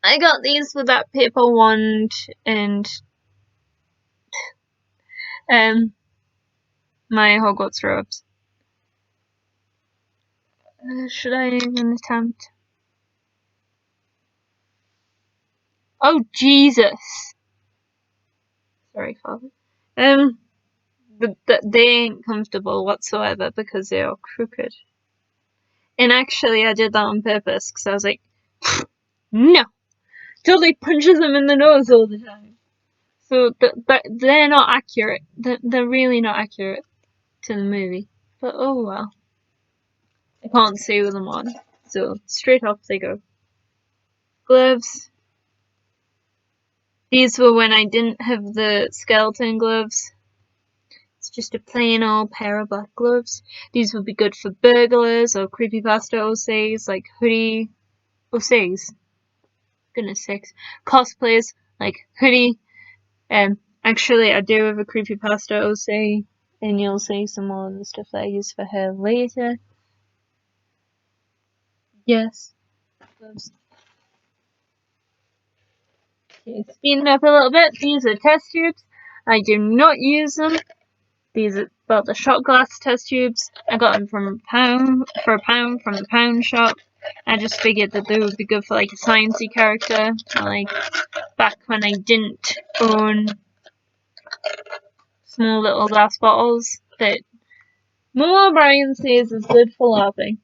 I got these with that paper wand and my Hogwarts robes. Should I even attempt? Oh Jesus! Sorry, Father. They ain't comfortable whatsoever because they are crooked. And actually, I did that on purpose because I was like, no, totally punches them in the nose all the time. So they're not accurate. They're really not accurate to the movie. But oh well. I can't sew them on. So straight off they go. Gloves. These were when I didn't have the skeleton gloves. It's just a plain old pair of black gloves. These would be good for burglars or creepypasta OCs like hoodie OCs. Goodness sakes. Cosplayers like hoodie. Actually I do have a creepypasta OC and you'll see some more of the stuff that I use for her later. Yes. Gloves. Okay, speeding up a little bit. These are test tubes. I do not use them. These are the shot glass test tubes. I got them for a pound from the pound shop. I just figured that they would be good for like a sciencey character, like back when I didn't own small little glass bottles that Momo O'Brien says is good for laughing.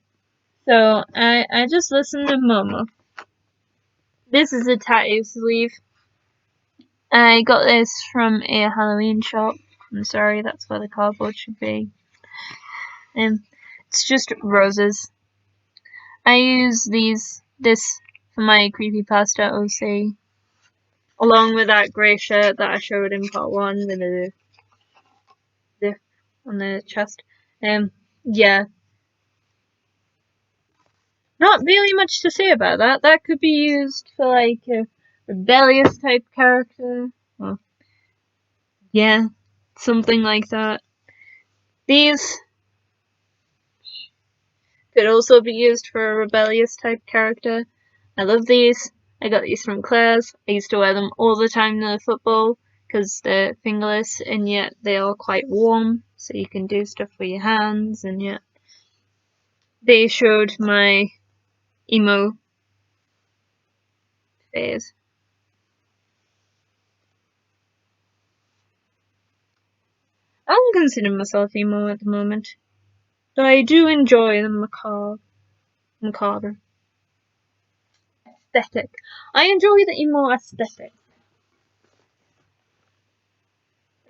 So I just listened to Momo. This is a tattoo sleeve. I got this from a Halloween shop. I'm sorry, that's where the cardboard should be. It's just roses. I use this for my creepypasta OC, along with that grey shirt that I showed in part 1 with the zip on the chest. Yeah. Not really much to say about that. That could be used for like a rebellious type character. Well, yeah, something like that. These could also be used for a rebellious type character. I love these. I got these from Claire's. I used to wear them all the time in the football because they're fingerless and yet they are quite warm, so you can do stuff with your hands, and yet they showed my emo phase. I don't consider myself emo at the moment, though I do enjoy the macabre aesthetic. I enjoy the emo aesthetic.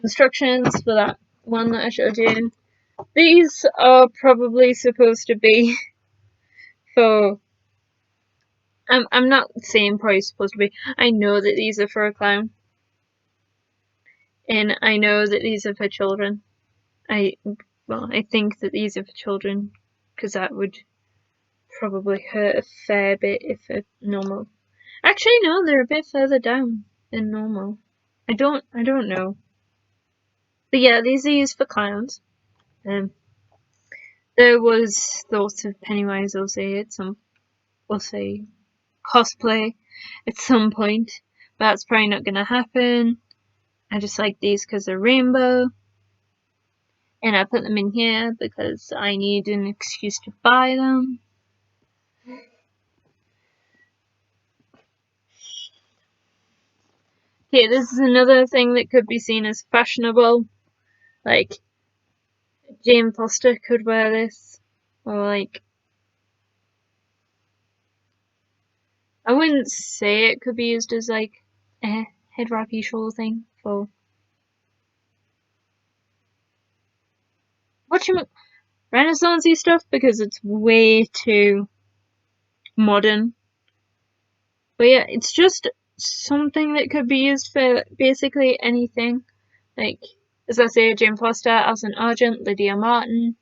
Instructions for that one that I showed you. These are probably supposed to be for. I'm not saying probably supposed to be. I know that these are for a clown, and I know that these are for children. I think that these are for children because that would probably hurt a fair bit if a normal. Actually, no, they're a bit further down than normal. I don't know. But yeah, these are used for clowns. There was thoughts of Pennywise we'll say cosplay at some point. But that's probably not gonna happen. I just like these because they're rainbow. And I put them in here because I need an excuse to buy them. Okay, this is another thing that could be seen as fashionable. Like, Jane Foster could wear this. Or like, I wouldn't say it could be used as like a head wrappy shawl thing for Renaissance-y stuff because it's way too modern. But yeah, it's just something that could be used for basically anything. Like, as I say, Jane Foster, Alison Argent, Lydia Martin,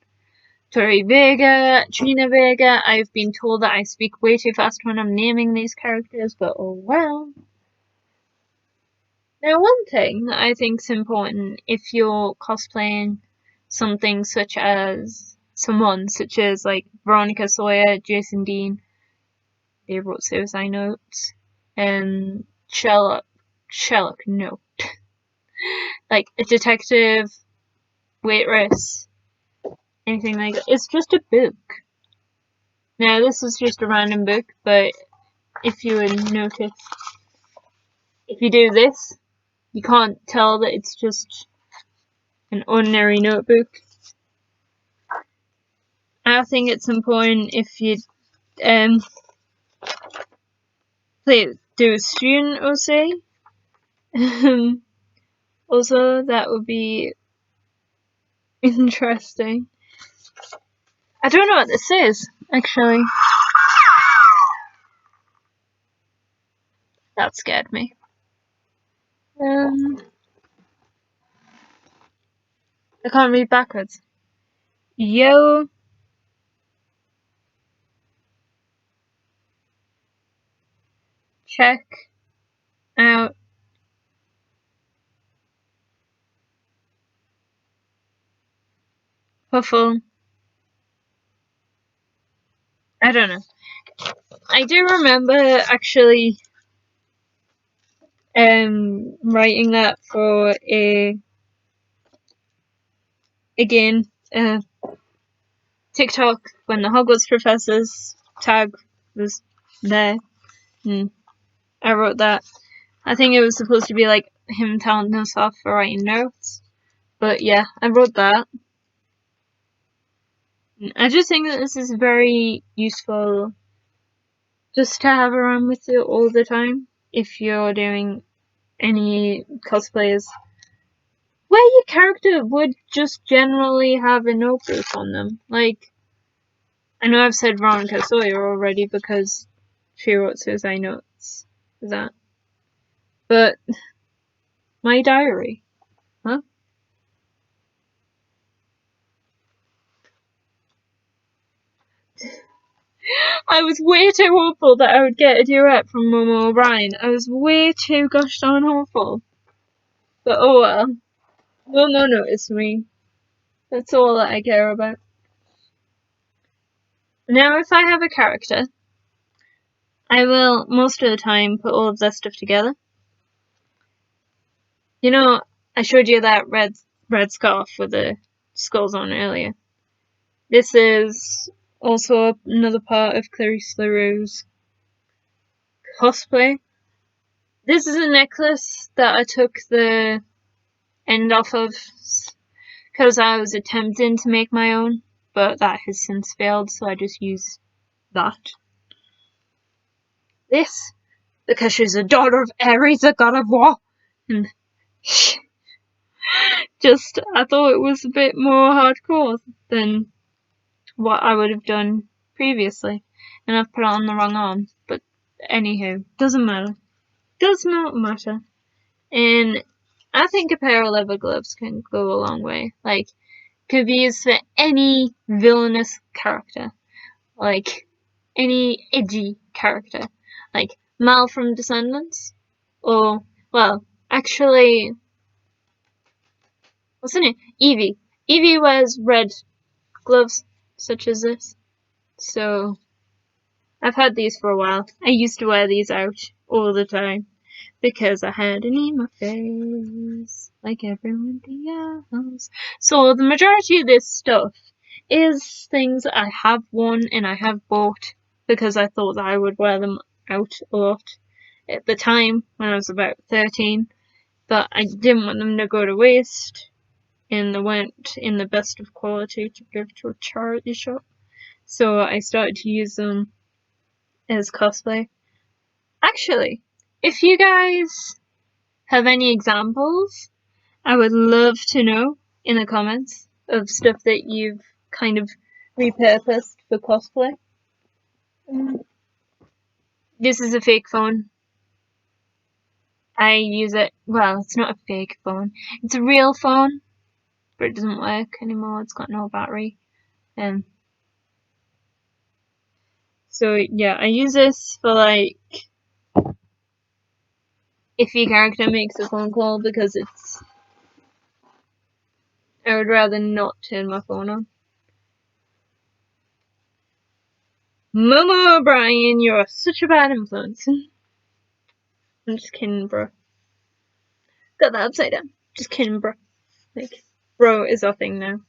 Tori Vega, Trina Vega. I've been told that I speak way too fast when I'm naming these characters, but oh well. Now, one thing that I think is important if you're cosplaying something such as like Veronica Sawyer, Jason Dean, they wrote suicide notes. Sherlock, no. Like a detective, waitress, anything like that. It's just a book. Now this was just a random book, but if you would notice, if you do this, you can't tell that it's just an ordinary notebook. I think it's important if you do a student OC. Also, that would be interesting. I don't know what this is, actually. That scared me. I can't read backwards. Yo. Check out Huffle. I don't know. I do remember actually writing that for TikTok when the Hogwarts Professor's tag was there. I wrote that. I think it was supposed to be like him telling himself for writing notes. But yeah, I wrote that. I just think that this is very useful just to have around with you all the time if you're doing any cosplays where your character would just generally have a notebook on them. Like, I know I've said Veronica Sawyer already because she wrote suicide notes. Is that? But my diary. Huh? I was way too hopeful that I would get a duet from Momo O'Brien. I was way too gosh darn hopeful. But oh well. Momo noticed me. That's all that I care about. Now, if I have a character, I will most of the time put all of their stuff together. You know, I showed you that red scarf with the skulls on earlier. This is also another part of Clarice LaRue's cosplay. This is a necklace that I took the end off of because I was attempting to make my own, but that has since failed, so I just use that. This, because she's a daughter of Ares, the god of war, and just I thought it was a bit more hardcore than what I would have done previously, and I've put it on the wrong arm. But anywho, doesn't matter. Does not matter. And I think a pair of leather gloves can go a long way. Like, could be used for any villainous character, like any edgy character, like Mal from Descendants, or well, actually, what's her name? Evie. Evie wears red gloves, such as this. So I've had these for a while. I used to wear these out all the time because I had an emo face like everyone else. So the majority of this stuff is things I have worn and I have bought because I thought that I would wear them out a lot at the time when I was about 13, but I didn't want them to go to waste and they weren't in the best of quality to give to a charity shop. So I started to use them as cosplay. Actually, if you guys have any examples, I would love to know in the comments of stuff that you've kind of repurposed for cosplay. This is a fake phone. I use it, well, it's not a fake phone. It's a real phone, but it doesn't work anymore. It's got no battery. So yeah, I use this for like if your character makes a phone call because I would rather not turn my phone on. Momo O'Brien, you're such a bad influence. I'm just kidding, bro. Got that upside down. Just kidding, bro. Like, bro is our thing now.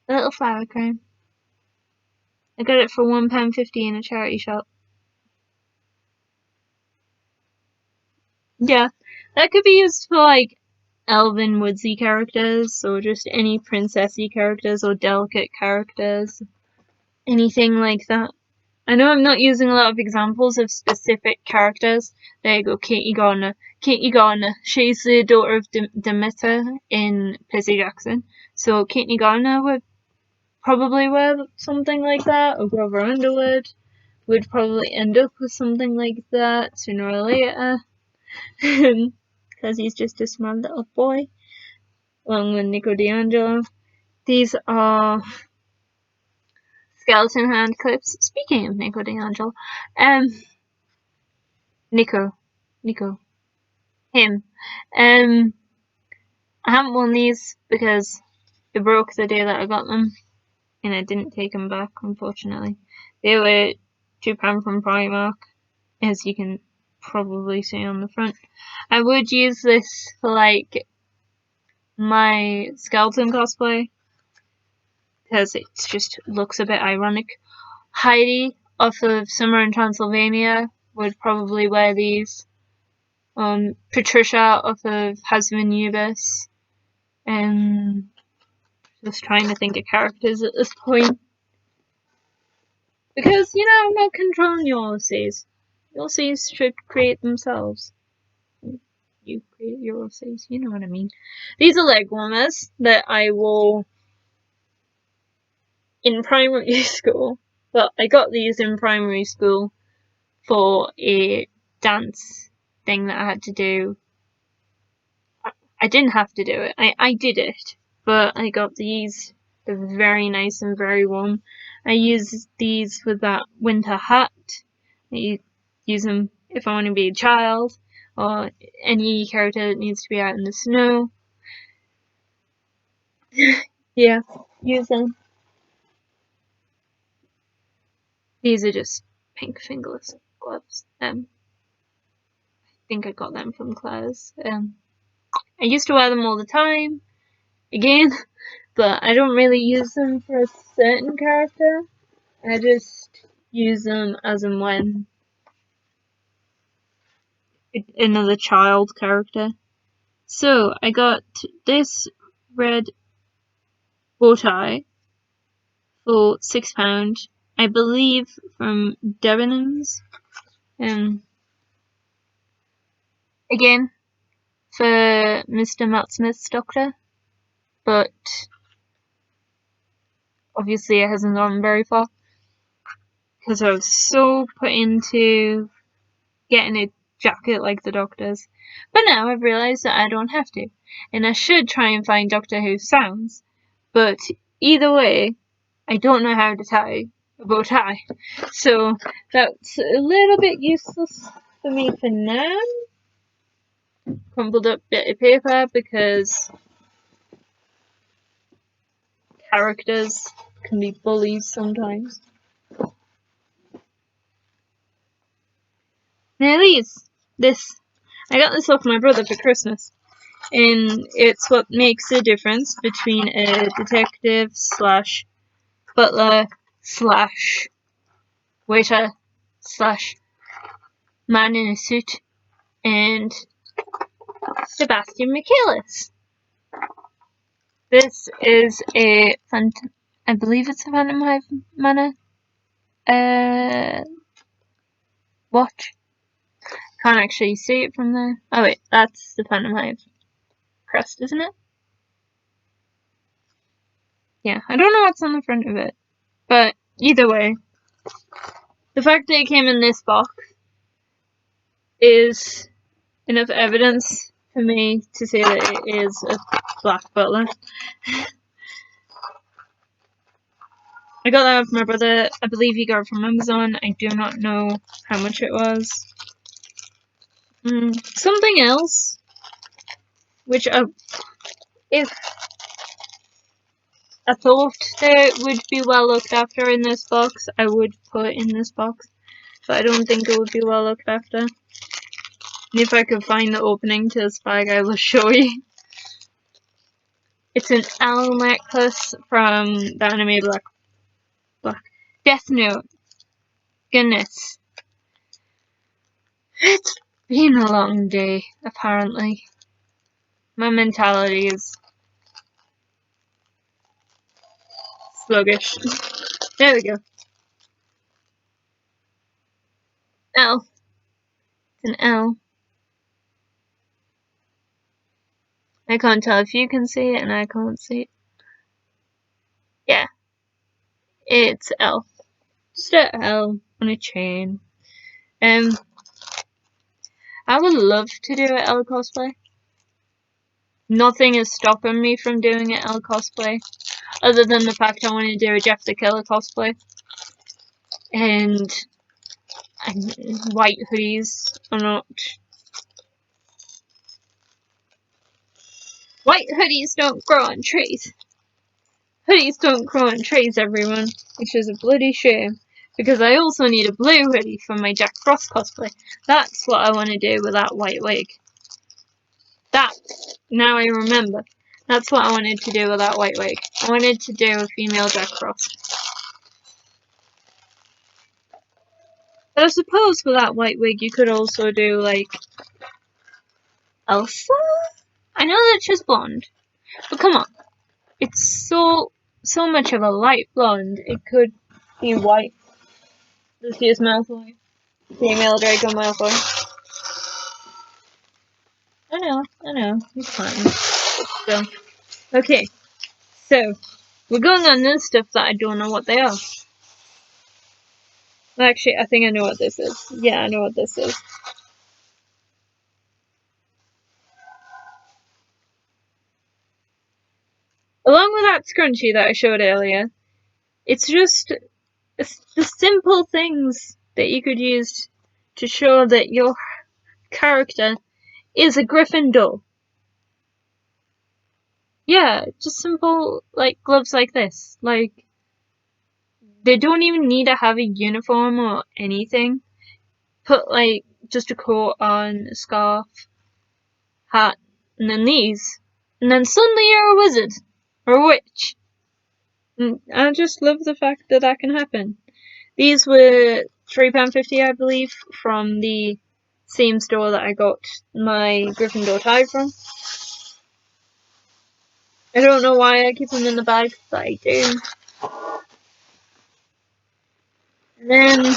A little flower crown. I got it for £1.50 in a charity shop. Yeah, that could be used for like elven woodsy characters, or just any princessy characters, or delicate characters. Anything like that. I know I'm not using a lot of examples of specific characters. There you go, Katie Gardner. Katie Gardner, she's the daughter of Demeter in Percy Jackson. So Katie Gardner would probably wear something like that, or Grover Underwood would probably end up with something like that sooner or later. Because he's just a smart little boy. Along with Nico D'Angelo. These are skeleton hand clips. Speaking of Nico D'Angelo, Nico, him. I haven't worn these because they broke the day that I got them, and I didn't take them back, unfortunately. They were £2 from Primark, as you can probably see on the front. I would use this for like my skeleton cosplay, because it just looks a bit ironic. Heidi off of Summer in Transylvania would probably wear these. Patricia off of Husband Ubis. And just trying to think of characters at this point. Because, you know, I'm not controlling your OCs. Your OCs should create themselves. You create your OCs, you know what I mean. These are leg warmers that I wore in primary school. But I got these in primary school for a dance thing that I had to do. I didn't have to do it. I did it. But I got these. They're very nice and very warm. I use these with that winter hat. I use them if I want to be a child, or any character that needs to be out in the snow. Yeah, use them. These are just pink fingerless gloves. I think I got them from Claire's. I used to wear them all the time, again, but I don't really use them for a certain character. I just use them as and when another child character. So I got this red bow tie for £6, I believe, from Debenhams. Again, for Mr. Matt Smith's doctor, but obviously it hasn't gone very far because I was so put into getting a jacket like the doctor's. But now I've realised that I don't have to, and I should try and find Doctor Who sounds. But either way, I don't know how to tie a bow tie, so that's a little bit useless for me for now. Crumpled up bit of paper because characters can be bullies sometimes. Now this, I got this off my brother for Christmas, and it's what makes the difference between a detective slash butler slash waiter slash man in a suit and Sebastian Michaelis. This is I believe it's a Phantom Hive Manor watch. Can't actually see it from there. Oh wait, that's the Phantom Hive crest, isn't it? Yeah, I don't know what's on the front of it, but either way, the fact that it came in this box is enough evidence for me to say that it is a black butler. I got that from my brother. I believe he got it from Amazon. I do not know how much it was. Something else, which if I thought that would be well looked after in this box, I would put in this box. but I don't think it would be well looked after. And if I could find the opening to this bag, I will show you. It's an L necklace from the anime Black Death Note. Goodness. It's been a long day, apparently. My mentality is sluggish. There we go. L. It's an L. I can't tell if you can see it, and I can't see it. Yeah. It's L. Just a L on a chain. I would love to do an L cosplay. Nothing is stopping me from doing an L cosplay, other than the fact I want to do a Jeff the Killer cosplay. And white hoodies are not. White hoodies don't grow on trees. Hoodies don't grow on trees, everyone, which is a bloody shame. Because I also need a blue hoodie for my Jack Frost cosplay. That's what I want to do with that white wig. Now I remember. That's what I wanted to do with that white wig. I wanted to do a female Jack Frost. But I suppose with that white wig you could also do, like, Elsa? I know that she's blonde, but come on. It's so much of a light blonde, it could be white. This is Malfoy. Female Draco Malfoy. I know, he's fine. So, okay, so, we're going on this stuff that I don't know what they are. Well, actually, I think I know what this is. Yeah, I know what this is. Along with that scrunchie that I showed earlier, it's just the simple things that you could use to show that your character is a Gryffindor. Yeah, just simple, like, gloves like this. Like, they don't even need to have a uniform or anything. Put, like, just a coat on, a scarf, hat, and then these. And then suddenly you're a wizard. Or a witch. And I just love the fact that that can happen. These were £3.50, I believe, from the same store that I got my Gryffindor tie from. I don't know why I keep them in the bag, but I do. And then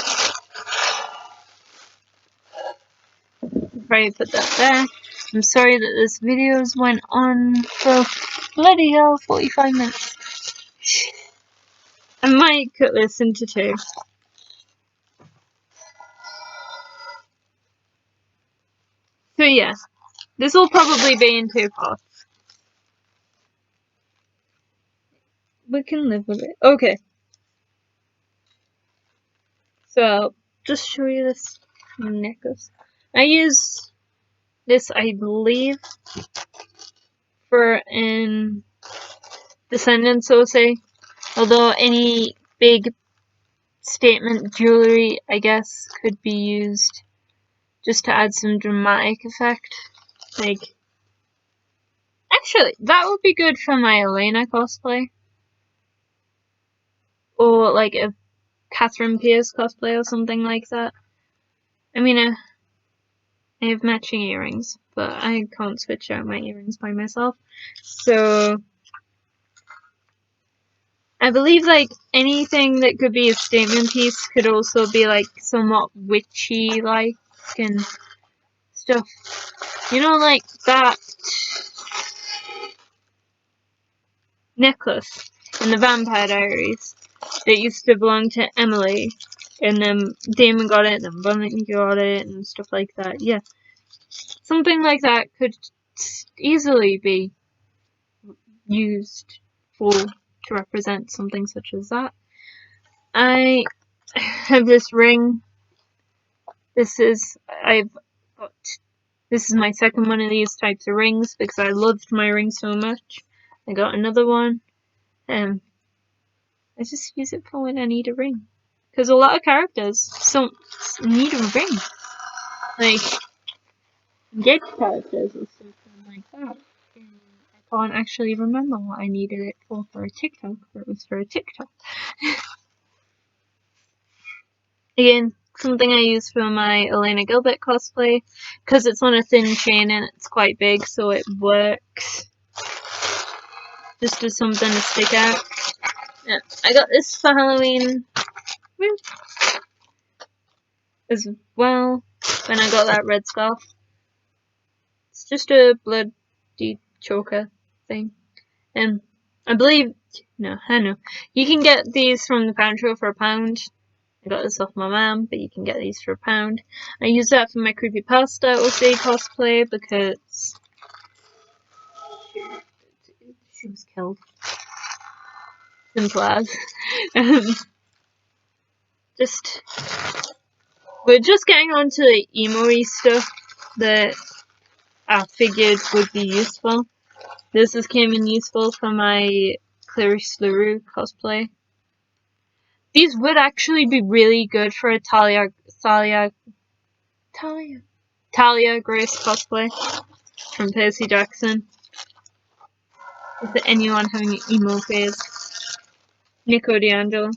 probably put that there. I'm sorry that this video's went on for bloody hell 45 minutes. I might cut this into 2. So yeah, this will probably be in 2 parts. We can live with it. Okay. So I'll just show you this necklace. I use this, I believe, for an Descendants, so to say. Although any big statement jewellery, I guess, could be used just to add some dramatic effect. Like, actually, that would be good for my Elena cosplay. Or like a Catherine Pierce cosplay or something like that. I mean, I have matching earrings, but I can't switch out my earrings by myself. So I believe, like, anything that could be a statement piece could also be, like, somewhat witchy-like and stuff. You know, like that necklace in the Vampire Diaries that used to belong to Emily, and then Damon got it, and then Bunny got it, and stuff like that. Yeah. Something like that could easily be used to represent something such as that. I have this ring. This is my second one of these types of rings because I loved my ring so much. I got another one, and I just use it for when I need a ring. Because a lot of characters need a ring. Like, get characters or something like that. And I can't actually remember what I needed it for a TikTok, but it was for a TikTok. Again, something I use for my Elena Gilbert cosplay, because it's on a thin chain and it's quite big, so it works. Just as something to stick out. Yeah, I got this for Halloween as well, when I got that red scarf. It's just a bloody choker thing. And I believe, no, I know. You can get these from the pound shop for £1. I got this off my mum, but you can get these for £1. I use that for my creepypasta OC cosplay because she was killed. Simple as. We're just getting onto the emo-y stuff that I figured would be useful. This came in useful for my Clarice LaRue cosplay. These would actually be really good for a Talia Grace cosplay from Percy Jackson. Is there anyone having an emo phase? Nico D'Angelo.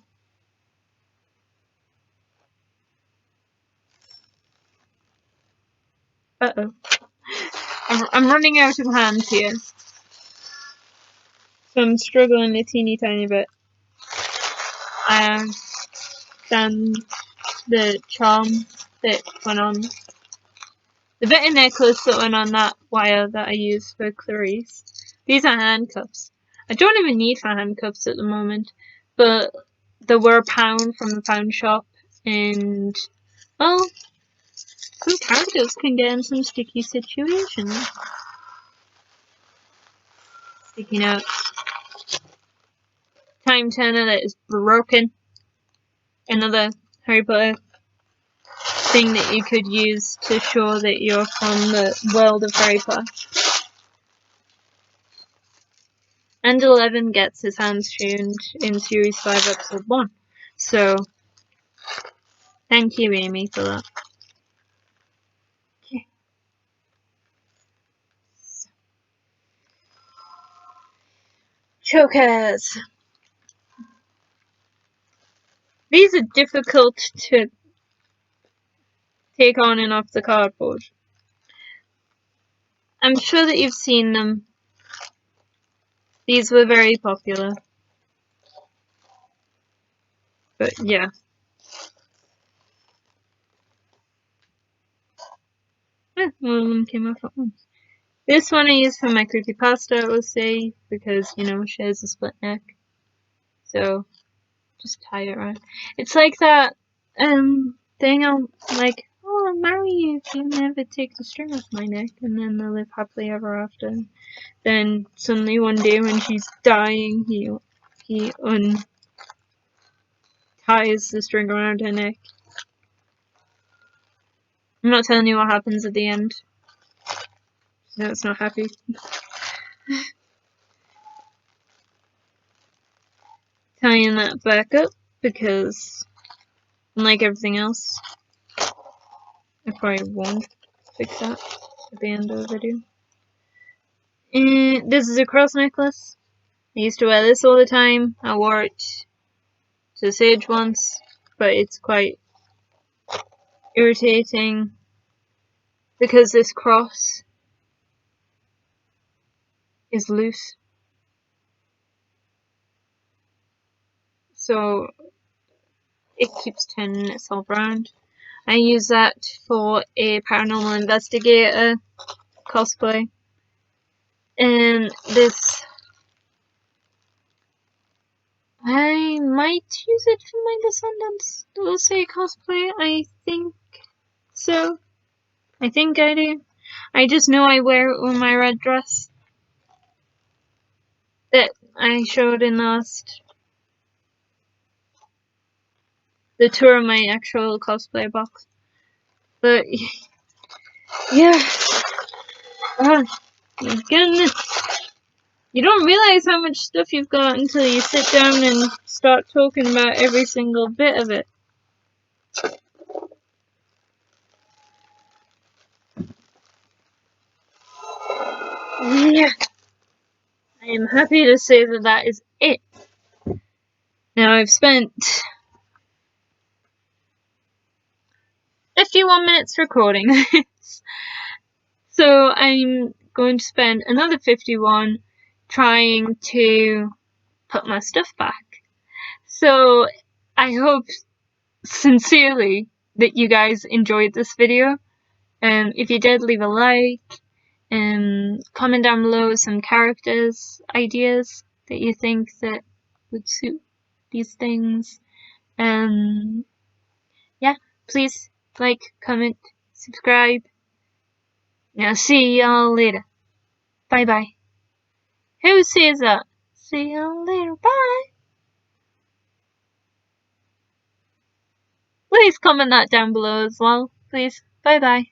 Uh-oh. I'm running out of hands here. So I'm struggling a teeny tiny bit. I understand the charm that went on. The bit of necklace that went on that wire that I used for Clarice. These are handcuffs. I don't even need for handcuffs at the moment, but they were £1 from the pound shop, and well, some characters can get in some sticky situations. Sticking out. Time Turner that is broken. Another Harry Potter thing that you could use to show that you're from the world of Harry Potter. And 11 gets his hands tuned in Series 5, Episode 1. So, thank you, Amy, for that. Okay. Chokers. These are difficult to take on and off the cardboard. I'm sure that you've seen them. These were very popular. But yeah. One of them came off at once. This one I use for my creepypasta, I will say, because, you know, she has a split neck. So, just tie it around. It's like that, thing I'm like, oh, I'll marry you if you never take the string off my neck, and then they'll live happily ever after. Then, suddenly one day when she's dying, he unties the string around her neck. I'm not telling you what happens at the end. No, it's not happy. Tying that back up, because unlike everything else, I probably won't fix that at the end of the video. And this is a cross necklace. I used to wear this all the time. I wore it to Sage once, but it's quite irritating because this cross is loose. So it keeps turning itself around. I use that for a paranormal investigator cosplay. And this, I might use it for my Descendants say cosplay. I think so. I think I do. I just know I wear it with my red dress that I showed in the tour of my actual cosplay box. But yeah, goodness. You don't realize how much stuff you've got until you sit down and start talking about every single bit of it. Yeah, I am happy to say that that is it. Now I've spent 51 minutes recording this, so I'm going to spend another 51 trying to put my stuff back. So I hope sincerely that you guys enjoyed this video. If you did, leave a like, comment down below some characters ideas that you think that would suit these things. Yeah, please like, comment, subscribe. I'll see y'all later. Bye bye. Who says that? See y'all later. Bye. Please comment that down below as well. Please. Bye bye.